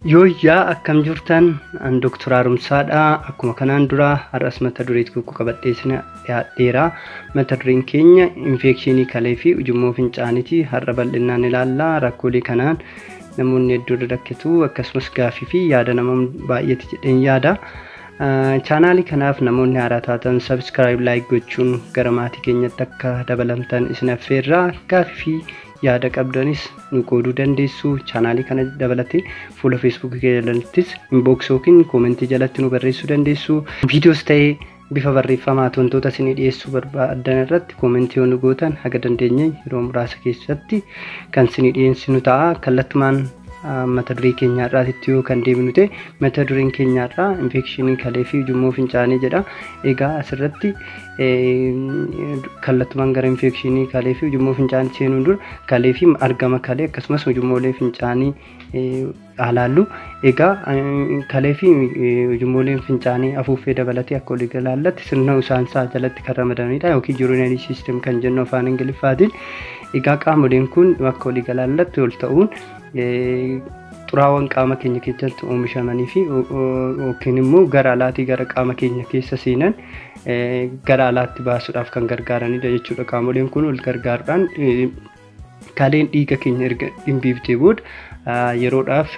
Yooyyaa akkam jirtan an Dr. Arumsaadha. Akkuma kanaan dura har'as mata duree tokko qabadheesina dhiyaadheera. Mata dureen keenya infekshinii kalee fi ujummoo fincaaniiti. Har'a bal'inaan ilaalla. Rakkoolee kanaan namoonni hedduu rakkatu akkasumas gaaffii fi yaada namoonni baay'eeti jedheen yaada. Chaanaalii kanaaf namoonni haaraa taatan subscribe like gochuun gara maatii keenyatti akka dabalamtan isin affeerra. Gaaffii fi yaada qabdanis nu qooduu dandeessu. Chaanaalii kana dabalatee fuula Facebook jalattis inbox yookiin koomentii jalatti nu barreessuu dandeessu. Viidiyoos ta'ee bifa barreeffamaa wantoota isin dhiyeessuu barbaadan irratti koomentii yoo nu gootan haga dandeenye yeroo muraasa keessatti kan isin dhiyeessinu ta'a. Kallattumaan mata duree keenya irraatti yoo kan deemnu ta'e mata dureen keenya irraa infekshinii kalee fi ujummoo fincaanii jedha. Egaa asirratti kallattumaan gara infekshinii kalee fi ujummoo fincaanii seenuun dura kalee fi argama kalee akkasumas ujummoolee fincaanii ilaallu. Egaa kalee fi ujummooleen fincaanii afuuffee dabalatee akka walii galaatti sirna usaansaa jalatti kan ramadamanidha yookiin urinary system kan jennu afaan Ingiliffaatiin. Egaa qaamoleen kun akka walii galaatti ol ta'uun xuraawwan qaama keenya keessatti oomishamanii fi yookiin immoo gara alaatii gara qaama keenya keessa seenan gara alaatti baasuudhaaf kan gargaaranidha jechuudha. Qaamoleen kun wal gargaaruudhaan kaleen dhiiga keenya erga dhimbiiftee booda yeroodhaaf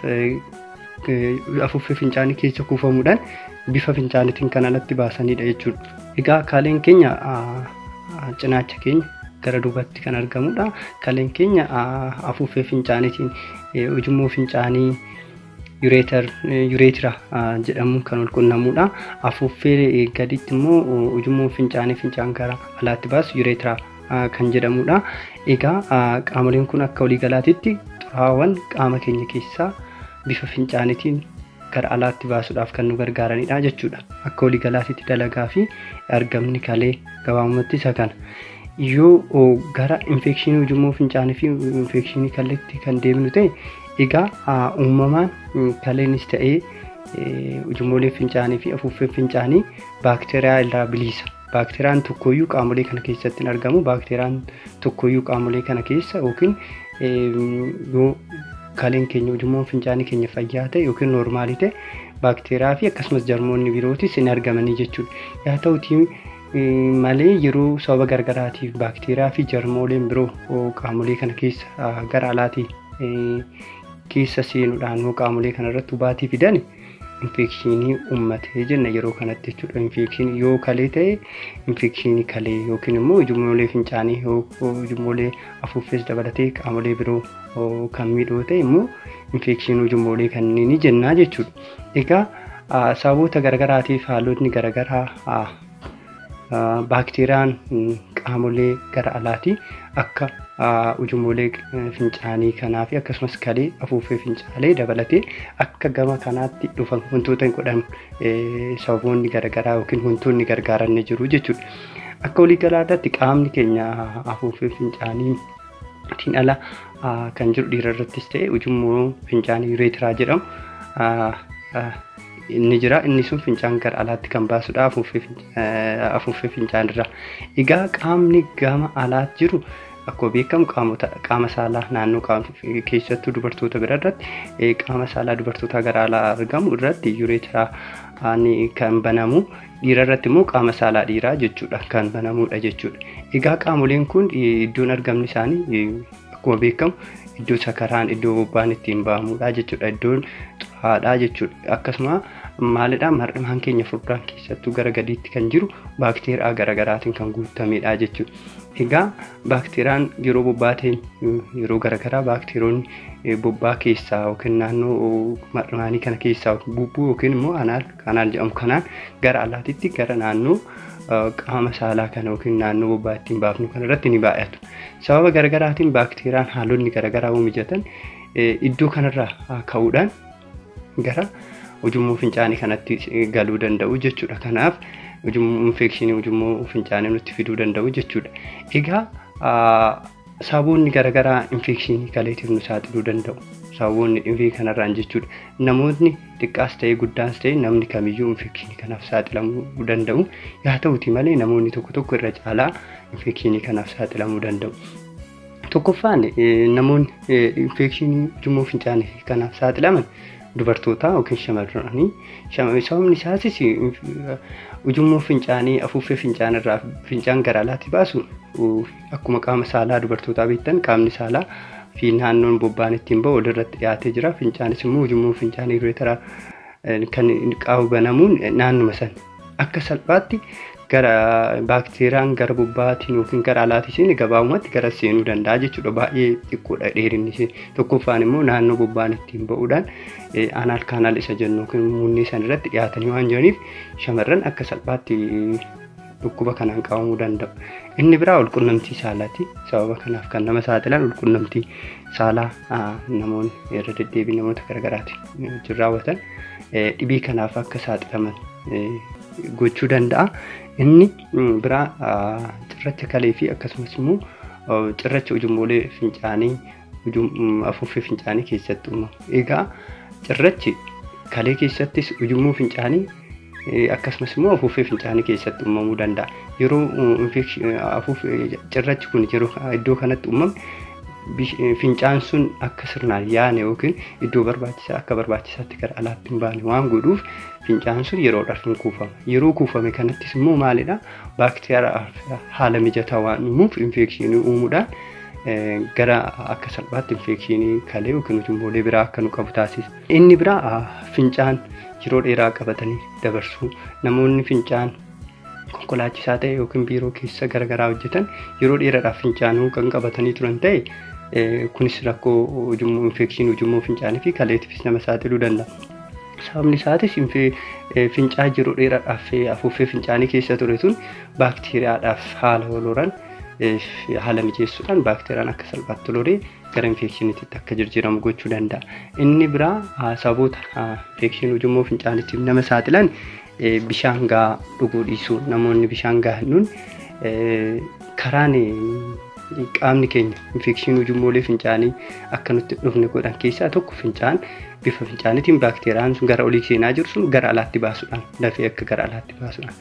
afuuffee fincaanii keessa kuufamuudhaan bifa fincaaniitiin kan alatti baasanidha jechuudha. Egaa kaleen keenya cinaacha keenya gara duubatti kan argamudha. Kaleen keenya afuuffee fincaaniitiin ujummoo fincaanii ureetira jedhamuun kan walqunnamudha. Afuuffee gaditti immoo ujummoo fincaanii fincaan gara alaatti baasu ureetira kan jedhamudha. Egaa qaamoleen kun akka waliigalaatitti xuraawwan qaama keenya keessaa bifa fincaaniitiin gara alaatti baasuudhaaf kan nu gargaaranidha jechuudha. Akka waliigalaatitti dalagaa fi argamni kalee gabaabumatti isa kana. Yoo gara infekshinii ujummoo fincaanii fi infekshinii kaleetti kan deemnu ta'e egaa uumamaan kaleenis ta'ee ujummoolee fincaanii fi afuuffee fincaanii baakteeriyaa irraa bilisa. Baakteeriyaan tokkoyyuu qaamolee kana keessatti hin argamu. Baakteeriyaan tokkoyyuu qaamolee kana keessa yookiin yoo kaleen keenya ujummoon fincaanii keenya fayyaa ta'e yookiin noormaalii ta'e baakteeriyaa fi akkasumas jarmoonni birootis hin argamanii jechuudha. Yaa ta'utii malee yeroo sababa gargaraatiif baakteeriyaa fi jarmooleen biroo qaamolee kana keessa gara alaatii keessa seenuudhaan qaamolee kana irratti hubaatii fidan infekshinii uummatee jenna yeroo kanatti jechuudha. Infekshinii yoo kalee ta'e infekshinii kalee yookiin immoo ujummoolee fincaanii ujummoolee afuuffees dabalatee qaamolee biroo kan miidhoo ta'e immoo infekshinii ujummoolee kanneen jennaa jechuudha. Egaa sababoota garagaraatiif haalotni garagaraa baakteeriyaan qaamolee gara alaatii akka ujummoolee fincaanii kanaa fi akkasumas kalee afuuffee fincaalee dabalatee akka gama kanaatti dhufan wantoota hin godhan sababoonni garagaraa yookiin wantoonni gargaaran jiru jechuudha. Akka waliigalaatti qaamni keenya afuuffee fincaaniitiin ala kan jiru dhiira irrattis ta'e ujummoo fincaanii ureetiraa jedhamu inni jira. Inni sun fincaan gara alaatti kan baasudha afuuffee fincaanirraa. Egaa qaamni gama alaatti jiru akkuma beekamu qaama saalaa naannoo keessattuu dubartoota bira irratti qaama saalaa dubartoota gara alaa argamu irratti ureetiraan kan banamu. Dhiira irratti immoo qaama saalaa dhiiraa jechuudha kan banamudha jechuudha. Egaa qaamoleen kun iddoon argamni isaanii akkuma beekamu iddoo sakaraan iddoo bobbaan ittiin ba'amudha jechuudha. Iddoon xuraadhaa jechuudha. Akkasuma maalidha mar'imaan keenya furdaan keessattuu gara gadiitti kan jiru baakteeriyaa garagaraatiin kan guutamedha jechuudha. Egaa baakteeriyaan yeroo bobbaateen yeroo garagaraa baakteeriyoonni bobbaa keessaa yookiin naannoo mar'imaanii kana keessaa bubbuu yookiin immoo kanaal jedhamu kanaan gara alaatitti gara naannoo qaama saalaa kana yookiin naannoo bobbaa ittiin baafnu kana irratti ni baay'atu. Sababa garagaraatiin baakteeriyaan haalonni garagaraa mijatan iddoo kanarraa ka'uudhaan gara ujummoo fincaanii kanatti galuu danda'u jechuudha. Kanaaf infekshinii ujummoo fincaanii nutti fiduu danda'u jechuudha. Egaa sababoonni garagaraa infekshinii kaleetiif nu saaxiluu danda'u. Sababoonni dhibee kanarraan jechuudha. Namoonni xiqqaas ta'ee guddaas ta'ee namni kamiyyuu infekshinii kanaaf saaxilamuu danda'u. Yaa ta'uti malee namoonni tokko irra caalaa infekshinii kanaaf saaxilamuu danda'u. Tokkoffaan namoonni infekshinii ujummoo fincaanii kanaaf saaxilaman dubartootaa yookiin shamarranii. Sababni isaatis ujummoo fincaanii afuuffee fincaanirraa fincaan gara alaatti baasu akkuma qaama saalaa dubartootaa beektan qaamni saalaa fi naannoon bobbaan ittiin ba'u walirratti dhiyaatee jira. Fincaanis immoo ujummoo fincaanii ureteraa kan qaama banamuun naannuma san akka salphaatti gara baakteeriyaan gara bobbaatiin yookiin gara alaatiin gabaabumatti gara seenuu danda'a jechuudha. Baay'ee xiqqoodha dheerinni ishee. Tokkoffaan immoo naannoo bobbaan ittiin ba'uudhaan anaal kaanaal isa jennu yookiin munnee san irratti dhiyaatanii waan jiraniif shamarran akka salphaatti dhukkuba kanaan qabamuu danda'u. Inni biraa walqunnamtii saalaati. Sababa kanaaf kan nama saaxilan walqunnamtii saalaa namoonni irra deddeebiin namoota garaagaraatiin raawwatan dhibii kanaaf akka saaxilaman gochuu danda'a. Inni biraa cirracha kalee fi akkasumas immoo cirracha ujummoolee fincaanii afuuffee fincaanii keessatti uumamu. Egaa cirrachi kalee keessattis ujummoo fincaanii akkasumas immoo afuuffee fincaanii keessatti uumamuu danda'a. Yeroo cirrachi kun yeroo iddoo kanatti uumame fincaan sun akka sirnaan yaane yookiin iddoo barbaachisaa akka barbaachisaatti gara alaatti hin baane waan godhuuf fincaan sun yeroodhaaf hin kuufama. Yeroo kuufame kanattis immoo maalidha? Baakteeriyaa haala mijataa waan uumuuf infekshinii uumuudhaan gara akka salphaatti infekshinii kalee yookiin ujummoolee biraa akka nu qabu taasisa. Inni biraa fincaan yeroo dheeraa qabatanii dabarsuu. Namoonni fincaan konkolaachisaa ta'e yookiin biiroo keessa garagaraa hojjetan yeroo dheeraadhaaf fincaanuu kan qabatanii turan ta'e kunis rakkoo ujummoo infekshinii ujummoo fincaanii fi kaleetiifis nama saaxiluu danda'a. Sababni isaatis fincaa yeroo dheeraadhaaf afuuffee fincaanii keessa ture sun baakteeriyaadhaaf haala walhoran haala mijeessuudhaan baakteeriyaan akka salphaatti loree gara infekshiniitti akka jijjiiramu gochuu danda'a. Inni biraa sababoota infekshinii ujummoo fincaaniitiif nama saaxilan bishaan gahaa dhuguu dhiisuu. Namoonni bishaan gahaa hin dhugne karaan qaamni keenya infekshinii ujummoolee fincaanii akka nutti dhufne godhan keessaa tokko fincaan bifa fincaaniitiin baakteeriyaan sun gara olii seenaa jiru sun gara alaatti baasuudhaan dafee akka gara alaatti baasuudhaan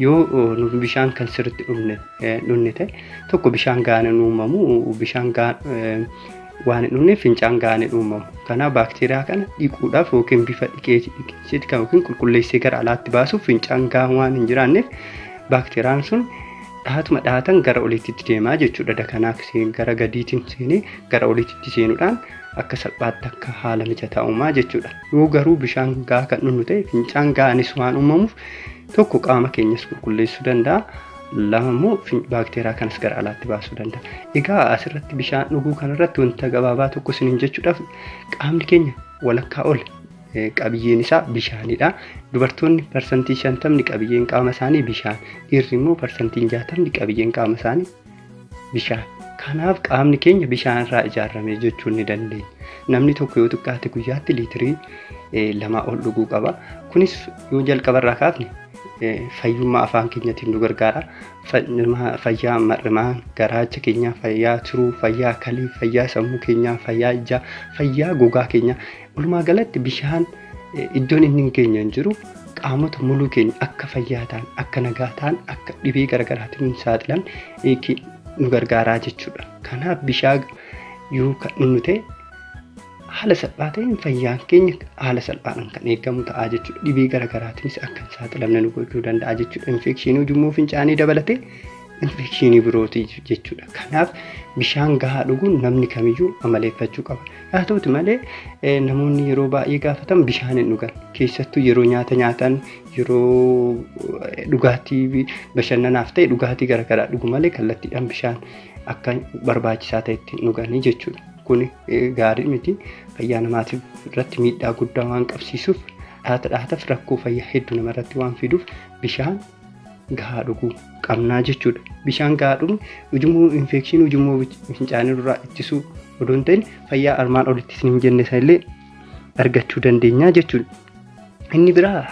yoo bishaan kan sirriitti dhufne ta'e tokko bishaan gahaan hin uumamu. Bishaan gahaan waan hin dhufne fincaan gahaan hin uumamu. Kanaaf baakteeriyaa kana dhiquudhaaf yookiin bifa dhiqeessitti kan yookiin qulqulleessee gara alaatti baasuuf fincaan gahaan waan hin jiraanneef baakteeriyaan sun dhahatuma dhahatan gara oliitti deemaa jechuudha. Kanaaf gara gadiitiin seenee gara oliitti seenuudhaan akka salphaatti akka haala mijataa uumaa jechuudha. Yoo garuu bishaan gahaa kan dhugnu ta'e fincaan gahaanis waan uumamuuf tokko qaama keenyas qulqulleessuu danda'a. Lama immoo baakteeriyaa kanas gara alaatti baasuu danda'a. Egaa asirratti bishaan dhuguu kanarratti wanta gabaabaa tokko isiniin jechuudhaaf qaamni keenya walakkaa ol qabiyyeen isaa bishaanidha. Dubartoonni parsantii 50 qabiyyeen qaama isaanii bishaan, dhiirri immoo parsantii 60 qabiyyeen qaama isaanii bishaan. Kanaaf qaamni keenya bishaanirraa ijaarame jechuu ni dandeenya. Namni tokko yoo xiqqaate guyyaatti liitirii 2 ol dhuguu qaba. Kunis yoo jalqabarraa kaafne fayyummaa afaan keenyatiin nu gargaara. Fayyaa mar'imaa garaacha keenyaa, fayyaa turuu, fayyaa kalii, fayyaa sammuu keenyaa, fayyaa ijaa, fayyaa gogaa keenyaa. Walumaa galatti bishaan iddoon inni hin geenye hin jiru. Qaamota muluu keenya akka fayyaa ta'an, akka nagaa ta'an, akka dhibee garaagaraatiin hin saaxilamne nu gargaaraa jechuudha. Kanaaf bishaan yoo kan dhugnu ta'e haala salphaa ta'een fayyaan keenya haala salphaadhaan kan eegamu ta'a jechuudha. Dhibee garaagaraatiinis akka hin saaxilamne nu gochuu danda'a jechuudha. Infekshinii ujummoo fincaanii dabalatee infekshinii birooti jechuudha. Kanaaf bishaan gahaa dhuguun namni kamiyyuu amaleeffachuu qaba. Haa ta'uti malee namoonni yeroo baay'ee gaafatan bishaan hin dhugan. Keessattuu yeroo nyaata nyaatan, yeroo dhugaatii bashannanaaf ta'e dhugaatii garaagaraa dhugu malee kallattiidhaan bishaan akka barbaachisaa ta'etti dhuganii jechuudha. Kun gaarii miti. Fayyaa namaatiif irratti miidhaa guddaa waan qabsiisuuf dhaataaf rakkoo fayyaa hedduu namarratti waan fiduuf bishaan gahaa dhuguu qabnaa jechuudha. Bishaan gahaa dhugne ujummoo infekshinii ujummoo fincaanii irraa ittisuu odoo hin ta'in fayyaa armaan olitti isin jenne sanillee argachuu dandeenya jechuudha. Inni biraa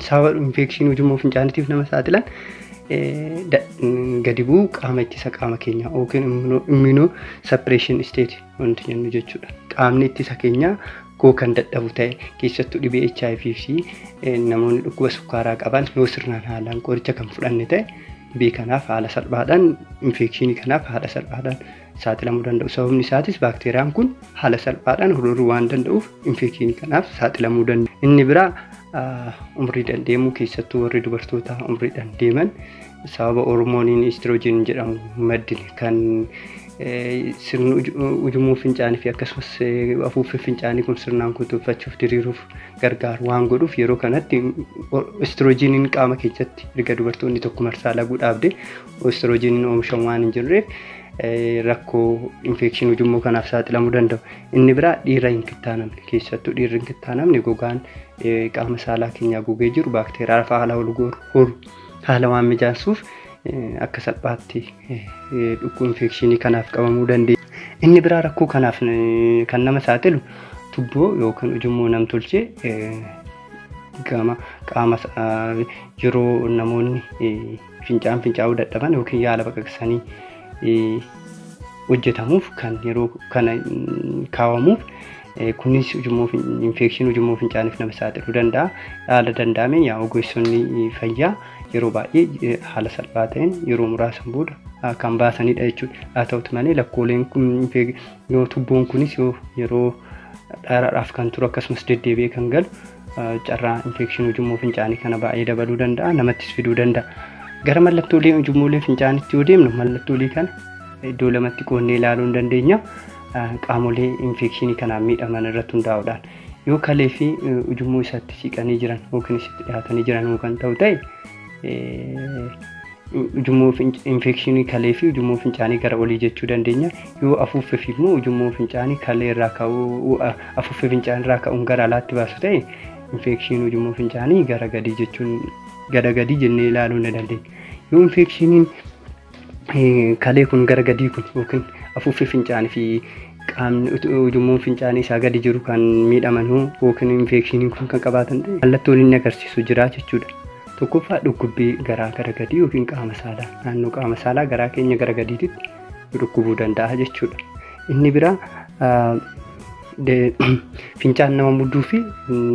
sababa infekshinii ujummoo fincaaniitiif nama saaxilan gadi bu'uu qaama ittisa qaama keenyaa yookiin immuno suppression state wanti jennu jechuudha. Qaamni ittisa keenyaa koo kan dadhabu ta'e keessattuu dhibee HIV fi namoonni dhukkuba sukkaaraa qaban yoo sirnaan haalaan qoricha kan fudhanne ta'e dhibee kanaaf haala salphaadhaan infekshinii kanaaf haala salphaadhaan saaxilamuu danda'u. Sababni isaatis baakteeriyaan kun haala salphaadhaan hororuu waan danda'uuf infekshinii kanaaf saaxilamuu danda'u. Inni biraa umriidhaan deemuu keessattuu warri dubartootaa umriidhaan deeman sababa hormooniin istiroojiin jedhamu maddine kan sirna ujummoo fincaanii fi akkasumas afuuffee fincaanii kun sirnaan kutuuffachuuf diriiruuf gargaaru waan godhuuf yeroo kanatti istiroojiiniin qaama keessatti erga dubartoonni tokko marsaa laguu dhaabde istiroojiiniin oomishamu waan hin jirreef rakkoo infekshinii ujummoo kanaaf saaxilamuu danda'u. Inni biraa dhiira hin kittaanamne keessattuu dhiirri hin kittaanamne gogaan qaama saalaa keenyaa gogee jiru baakteeriyaa fa'aa haala horu haala waan mijaasuuf akka salphaatti dhukkub infekshinii kanaaf qabamuu dandeenya. Inni biraa rakkoo kanaaf kan nama saaxilu tubboo yookiin ujummoo namtolchee gama qaama yeroo namoonni fincaa'uu dadhaban yookiin yaala baqaqsanii hojjetamuuf kan yeroo kana kaawwamuuf kunis infekshinii ujummoo fincaaniif nama saaxiluu danda'a. Haala danda'ameen ogeessonni fayyaa yeroo baay'ee haala salphaa ta'een yeroo muraasan booda kan baasanidha jechuudha. Haa ta'uti malee lakkooleen kun yoo tubboon kunis yeroo dheeraadhaaf kan turu akkasumas deddeebi'ee kan galu carraa infekshinii ujummoo fincaanii kana baay'ee dabaluu danda'a, namattis fiduu danda'a. Gara mallattoolee ujummoolee fincaanitti yoo deemnu mallattoolee kana iddoo lamatti qoonnee ilaaluu hin dandeenya. Qaamolee infekshinii kanaan miidhaman irratti hundaa'uudhaan yoo kalee fi ujummoo isaatti siqanii jiran yookiin isitti dhiyaatanii jiran kan ta'u ta'e ujummoo infekshinii kalee fi ujummoo fincaanii gara olii jechuu dandeenya. Yoo afuuffee fi immoo ujummoo fincaanii kalee irraa ka'uu afuuffee fincaanii irraa ka'uun gara alaatti baasu ta'e infekshinii ujummoo fincaanii gara gadii jechuun gara gadii jennee ilaaluu ni dandeenya. Yoo infekshiniin kalee kun gara gadii kun yookiin afuuffee fincaanii fi qaamni ujummoo fincaanii isaa gadi jiru kan miidhaman yookiin infekshiniin kun kan qabaatan ta'e mallattoon inni agarsiisu jira jechuudha. Tokkoffaa dhukkubbii garaa gara gadii yookiin qaama saalaa naannoo qaama saalaa garaa keenya gara gadiitti dhukkubuu danda'a jechuudha. Inni biraa fincaan nama mudduu fi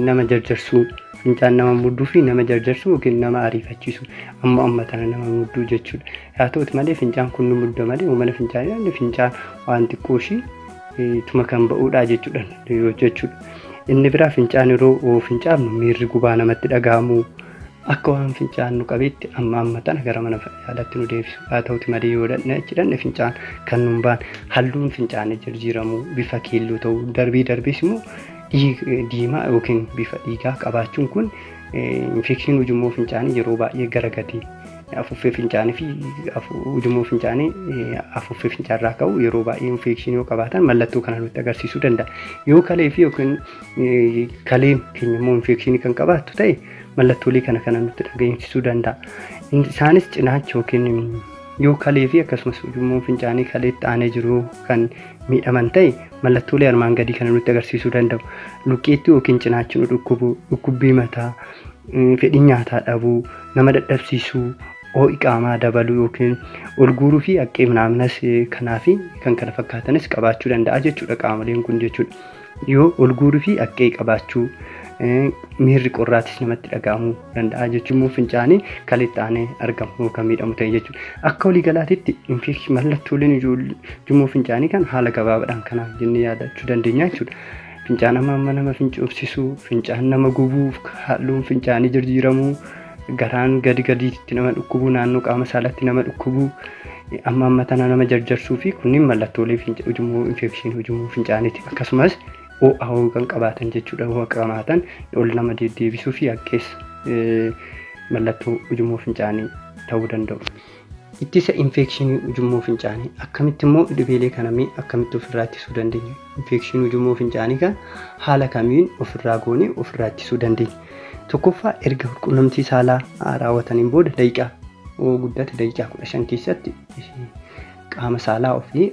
nama jarjarsuu fincaan nama mudduu fi nama jarjarsuu yookiin nama ariifachiisu amma tana nama mudduu jechuudha. Haa ta'uti malee fincaan kun nu mudda malee uumama fincaanii fincaan waan xiqqoo ishii tuma kan ba'uudha jechuudha. Inni biraa fincaan yeroo fincaanu miirri gubaa namatti dhaga'amu akka waan fincaan nu qabeetti amma tana gara mana yaalaatti nu deebisu. Haa ta'uti malee yoo dhanne fincaan kan nuun baan halluun fincaanii jijjiiramu bifa keelloo ta'u darbiis immoo diimaa yookiin bifa dhiigaa qabaachuun kun infekshinii ujummoo fincaanii yeroo baay'ee gara gadii afuuffee fincaanii fi ujummoo fincaanii afuuffee fincaarraa ka'u yeroo baay'ee infekshinii yoo qabaatan mallattoo kana nutti agarsiisuu danda'a. Yoo kalee fi yookiin kaleen keenya immoo infekshinii kan qabaattu ta'e mallattoolee kana nutti agarsiisuu danda'a. Isaanis cinaacha yookiin yoo kalee fi akkasumas ujummoo fincaanii kaleetti aanee jiru kan miidhaman ta'e mallattoolee armaan gadii kana nutti agarsiisuu danda'u. Luqqeetti yookiin cinaachi nu dhukkubu, dhukkubbii mataa, fedhii nyaataa dhabuu, nama dadhabsiisuu, ho'i qaamaa dabaluu yookiin ol guuruu fi haqqee minaaminas kanaa fi kan kana fakkaatanis qabaachuu danda'a jechuudha qaamoleen kun jechuudha. Yoo ol guuruu fi haqqee qabaachuu miirri qorraatis namatti dhaga'amuu danda'a jechuun fincaanii kaleetti aanee argamu yookaan miidhamu ta'e jechuudha. Akka waliigalaatitti mallattooleen ujummoo fincaanii kan haala gabaabaadhaan kanaan jennee yaadachuu dandeenya jechuudha. Fincaan nama fincoofsisuu, fincaan nama gubuu, halluun fincaanii jijjiiramuu, garaan gadiitti nama dhukkubuu, naannoo qaama saalaatti nama dhukkubuu, amma tana nama jarjarsuu fi kunniin mallattoolee ujummoo infekshinii ujummoo fincaaniiti. Akkasumas ho'aa kan qabaatan jechuudha. Ho'a qabaatan ol nama deddeebisuu fi haqqees mallattoo ujummoo fincaanii ta'uu danda'u. Ittisa infekshinii ujummoo fincaanii akkamitti immoo dhibeelee kana akkamitti ofirraa ittisuu dandeenya? Infekshinii ujummoo fincaanii kan haala kamiin ofirraa goonee ofirraa ittisuu dandeenya? Tokkoffaa erga quunnamtii saalaa raawwataniin booda daqiiqaa guddate daqiiqaa 15 keessatti qaama saalaa ofii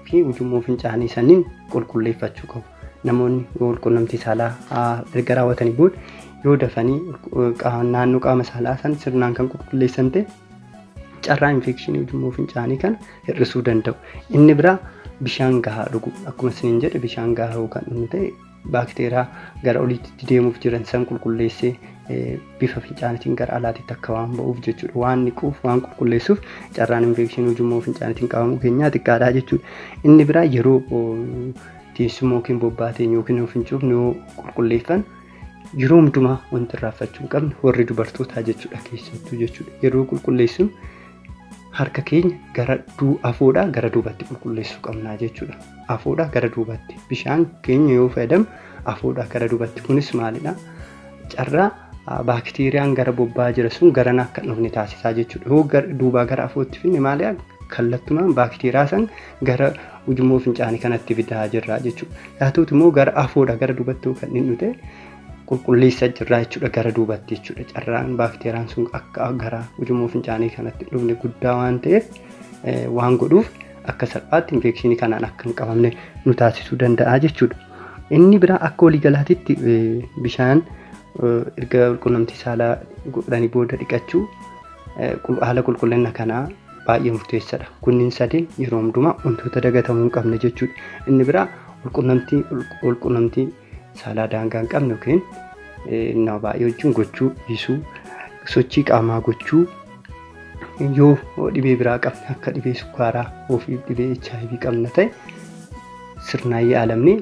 fi ujummoo fincaanii saniin qulqulleeffachuu qabu. Namoonni quunnamtii saalaa erga raawwatanii booda yoo dafanii naannoo qaama saalaa san sirnaan kan qulqulleessan ta'e carraa infekshinii ujummoo fincaanii kana hir'isuu danda'u. Inni biraa bishaan gahaa dhuguu. Akkuma isiniin jedhe bishaan gahaa kan inni ta'e baakteeriyaa gara oliitti deemuuf jiran san qulqulleessee bifa fincaaniitiin gara alaatitti akka waan ba'uuf jechuudha. Waan niquuf waan qulqulleessuuf carraan infekshinii ujummoo fincaaniitiin qabamuu keenyaa xiqqaadha jechuudha. Inni biraa yeroo teessuma yookiin bobbaateen yookiin fincuuf yoo qulqulleeffan yeroo hundumaa wanti irraanfachuu hin qabne warri dubartootaa jechuudha keessattuu jechuudha. Yeroo qulqulleessinu harka keenya gara afoodhaa gara duubatti qulqulleessuu qabnaa jechuudha. Afoodhaa gara duubatti bishaan keenya yoo fayyadamu afoodhaa gara duubatti kunis maalidha? Carraa baakteeriyaan gara bobbaa jira sun garana akka dhufne taasisaa jechuudha. Yoo duubaa gara afootti finne maaliyaa kallattumaan baakteeriyaa san gara ujummoo fincaanii kanatti fidaa jirra jechuudha. Haa ta'uuti immoo gara afoodhaa gara duubatti kan inni ta'e qulqulleessaa jirra jechuudha gara duubatti jechuudha. Carraan baakteeriyaan sun akka gara ujummoo fincaanii kanatti dhufne guddaa waan ta'eef waan godhuuf akka salphaatti infekshinii kanaan akka hin qabamne nu taasisuu danda'a jechuudha. Inni biraa akka waliigalaatitti bishaan erga quunnamtii saalaa godhanii booda dhiqachuu haala qulqullina kanaa baay'ee murteessaadha. Kunniin sadeen yeroo hundumaa wantoota dagatamuu hin qabne jechuudha. Inni biraa quunnamtii saalaa daangaa hin qabne yookiin nama baay'ee wajjin gochuu dhiisuu, sochii qaamaa gochuu, yoo dhibee biraa qabne akka dhibee sukkaaraa ofii dhibee HIV qabna ta'e sirnaan yaalamnee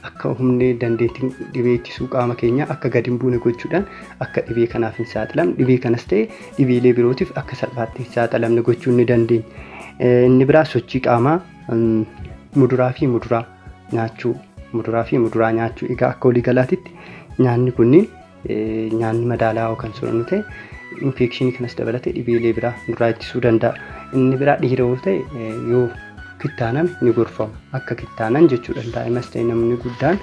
akka humnee dandeettiin dhibee ittisuu qaama keenya akka gadi hin buune gochuudhaan akka dhibee kanaaf hin saaxilamne, dhibee kanas ta'e dhibeelee birootiif akka salphaatti hin saaxilamne gochuu ni dandeenya. Inni biraa sochii qaamaa muduraa fi muduraa nyaachuu. Egaa akka waliigalaatitti nyaanni kunniin nyaanni madaalawaa kan soorannu ta'e infekshinii kanas dabalatee dhibeelee biraa nurraa ittisuu danda'a. Inni biraa dhiira yoo ta'e yoo kittaanan ni gorfama. Akka kittaanan jechuudha. Daa'imas ta'e namni guddaan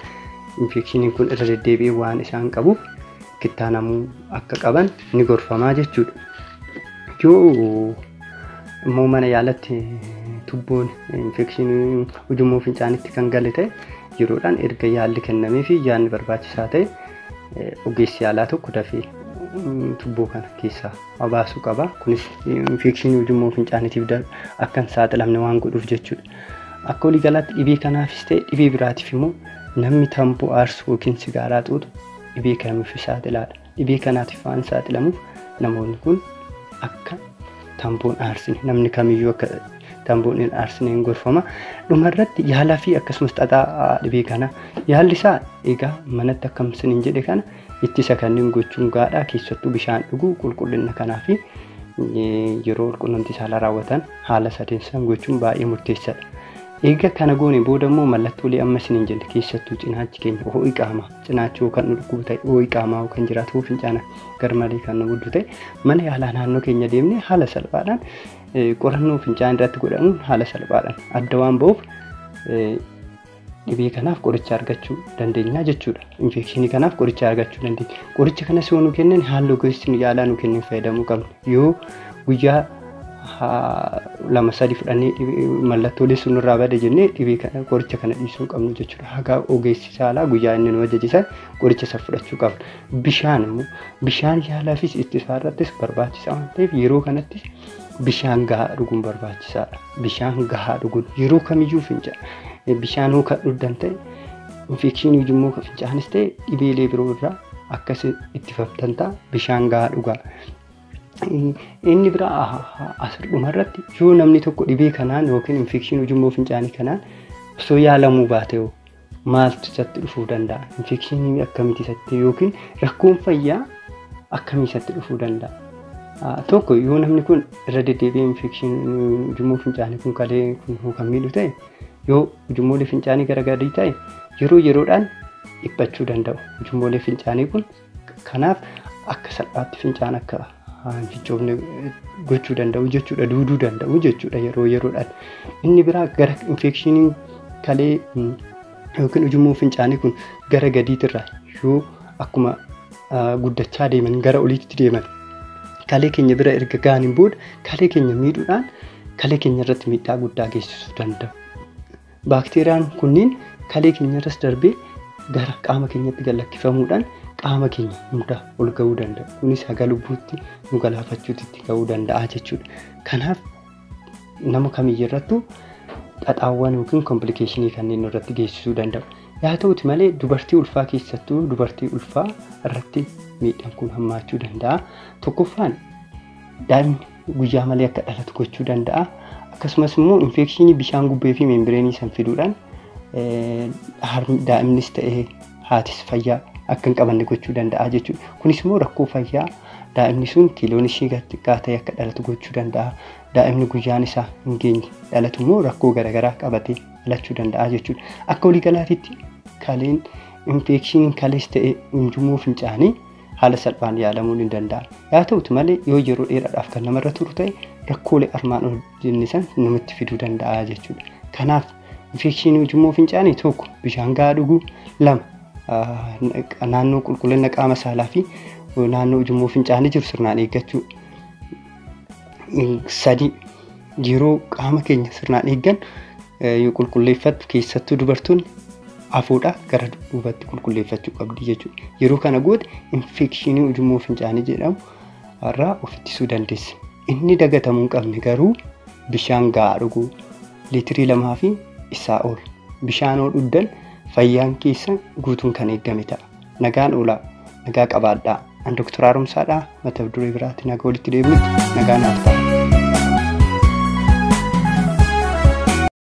infekshiniin kun irra deddeebi'ee waan isaan qabuuf kittaanamuu akka qaban ni gorfamaa jechuudha. Yoo immoo mana yaalatti tubboon infekshinii ujummoo fincaanitti kan gale ta'e yeroodhaan erga yaalli kennamee fi yaadni barbaachisaa ta'e ogeessi yaalaa tokko dafee tubboo kana keessaa baasuu qaba. Kunis infekshinii ujummoo fincaaniitiif akka hin saaxilamne waan godhuuf jechuudha. Akka waliigalaatti dhibee kanaafis ta'e dhibee biraatiif immoo namni tamboo aarsu yookiin sigaaraa xuuxu dhibee kamiif saaxilaadha. Dhibee kanaatiif waan saaxilamuuf namoonni kun akka tamboon aarsine namni kamiyyuu akka tamboon hin aarsine gorfama. Dhumarratti yaalaa fi akkasumas xaxaa dhibee kana yaalli isaa egaa manatti akkamsin hin jedhe kana ittisa kanneen gochuun gaadhaa keessattuu bishaan dhuguu qulqullina kanaa fi yeroo quunnamtii saalaa raawwatan haala sadeessan gochuun baay'ee murteessaadha. Egaa kana goone booda immoo mallattoolee amma isiniin jenne keessattuu cinaachi keenya ho'i qaamaa cinaachuu kan nu dhukkubu ta'e ho'i qaamaa kan jiraatu fincaana garmalee kan nu guddu ta'e mana yaalaa naannoo keenya deemnee haala salphaadhaan qorannoo fincaan irratti godhamuun haala salphaadhaan adda waan ba'uuf dhibee kanaaf qoricha argachuu dandeenya jechuudha. Infekshinii kanaaf qoricha argachuu dandeenya. Qoricha kanas yoo nu kennan haala ogeessi yaalaa nu kennuun fayyadamuu qabna. Yoo guyyaa 2-3 fudhannee mallattoolee sun irraa bade jennee dhibee qoricha kana dhiisuu qabnu jechuudha. Haga ogeessi yaalaa guyyaa inni nu ajajisan qoricha isa fudhachuu qabna. Bishaan immoo bishaan yaalaafis ittisaa irrattis barbaachisaa waan ta'eef yeroo kanatti bishaan gahaa dhuguun barbaachisaadha. Bishaan gahaa dhuguun yeroo kamiyyuu fincaana. Bishaan hooka dhudhan ta'e infekshinii ujummoo fincaanis ta'e dhibeelee biroo irraa akkas ittifamtan ta'a bishaan gahaa dhugaa. Inni biraa asirruma irratti yoo namni tokko dhibee kanaan yookiin infekshinii ujummoo fincaanii kanaan osoo yaalamuu baate maaltu isatti dhufuu danda'a? Infekshinii akkamitti isatti yookiin rakkoon fayyaa akkamii isatti dhufuu danda'a? Tokko yoo namni kun irra deddeebi'ee infekshinii ujummoo fincaanii kun kalee kun kan miidhu ta'e yoo ujummoolee fincaanii garagarii ta'e yeroo yeroodhaan dhiphachuu danda'u. Ujummoolee fincaanii kun kanaaf akka salphaatti fincaan akka hin fincoofne gochuu danda'u jechuudha. Duuduu danda'u jechuudha yeroo yeroodhaan. Inni biraa gara infekshinii kalee yookiin ujummoo fincaanii kun gara gadiitirraa yoo akkuma guddachaa deeman gara oliitti deeman kalee keenya bira erga ga'aniin booda kalee keenya miidhuudhaan kalee keenya irratti miidhaa guddaa geessisuu danda'u. Baakteeriyaan kunniin kalee keenya irras darbee gara qaama keenyatti galakkifamuudhaan qaama keenya hunda ol ga'uu danda'u. Kunis haga lubbuutti nu galaafachuutti ga'uu danda'a jechuudha. Kanaaf nama kamiyyuu irrattuu xaxaawwan yookiin komplikeeshinii kanneen irratti geessisuu danda'u. Yaa ta'uuti malee dubartii ulfaa keessattuu dubartii ulfaa irratti miidhaan kun hammaachuu danda'a. Tokkoffaan daa'imni guyyaa malee akka dhalatu gochuu danda'a. Akkasumas immoo infekshinii bishaan gubbee fi meembireenii san fiduudhaan daa'imnis ta'ee haatis fayyaa akka hin qabanne gochuu danda'a jechuudha. Kunis immoo rakkoo fayyaa daa'imni sun kiiloon ishee xiqqaa ta'e akka dhalatu gochuu danda'a. Daa'imni guyyaan isaa hin geenye dhalatu immoo rakkoo garaagaraa qabatee dhalachuu danda'a jechuudha. Akka waliigalaatitti kaleen infekshiniin kalees ta'e ujummoo fincaanii haala salphaan yaalamuu ni danda'a. Yaa ta'uuti malee yoo yeroo dheeraadhaaf kan namarra turu ta'e rakkoolee armaan ol jennisan namatti fiduu danda'a jechuudha. Kanaaf infekshinii ujummoo fincaanii tokko bishaan gahaa dhuguu, lama naannoo qulqullina qaama saalaa fi naannoo ujummoo fincaanii jiru sirnaan eeggachuu, sadi yeroo qaama keenya sirnaan eeggan yoo qulqulleeffattu keessattuu dubartoonni afuudha gara duubatti qulqulleeffachuu qabdi jechuudha. Yeroo kana goote infekshinii ujummoo fincaanii jedhamu irraa of ittisuu dandeessi. Inni dagatamuu hin qabne garuu bishaan gahaa dhuguu liitirii 2 fi isaa ol bishaan ol dhugdan fayyaan keessa guutuun kan eegame ta'a. Nagaan oolaa, nagaa qabaadhaa. An Dr. Haaromsaadhaa mata duree biraatti nagaa walitti deebinutti nagaa naaf ta'a.